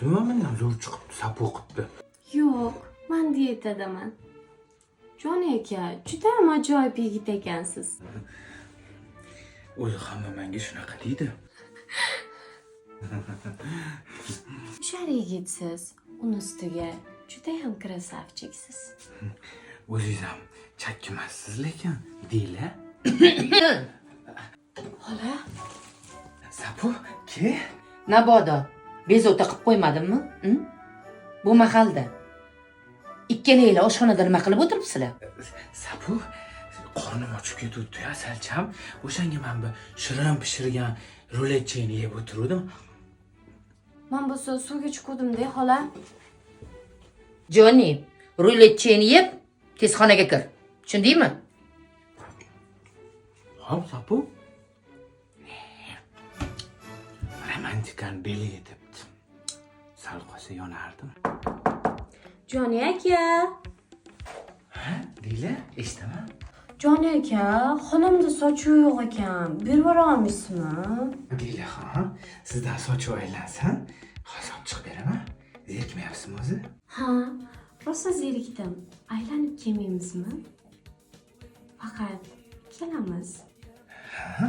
yemaysizmi? Mendan zo'r chiqibdi, sap o'qibdi. Yo'q, men diyetadaman. Jon aka, juda ham ajoyib yigit ekansiz. O'zi hamma menga shunaqa deydi. Hushar yigitsiz, uni ustiga juda ham krasavchiksiz. O'zingiz ham chakkimassiz lekin, deyla. Xola, Sapu, ke? Mabodo, bezovta qilib qo'ymadimmi? Bu mahalda ikkalanglar oshxonada nima qilib o'tiribsizlar? Sapu, qornim ochib ketibdi-ya, salcham. O'shanga men bu shirin pishirgan ruletcheni yeb o'tirdim. men bo'lsa suvga chiquvdim-da, xola. Joni, ruletcheni yeb, tez xonaga kir. Tushundingmi? Hop, Sapu. Romantikani beli yetibdi. Sal qolsa yonardim. Jon aka. Ha, deyla, eshitaman. Jon aka, xonamda sochuv yo'q ekan. Berib yubora olmaysizmi? Deyla, ha, sizdan sochuv aylansin. Hozir chiqib beraman. Zerikmayapsizmi o'zi? Ha, rosa zerikdim. Aylanib kelmaymizmi? Faqat kelamiz. Ha,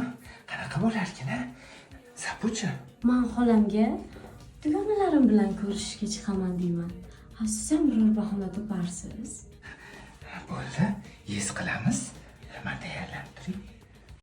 qanaqa bo'larkin-a? Sapuchi. Men xolamga dugonalarim bilan ko'rishishga chiqaman deyman. Ha, siz ham biror bahona toparsiz. Bo'ldi, yes qilamiz. Men tayyorlab turing.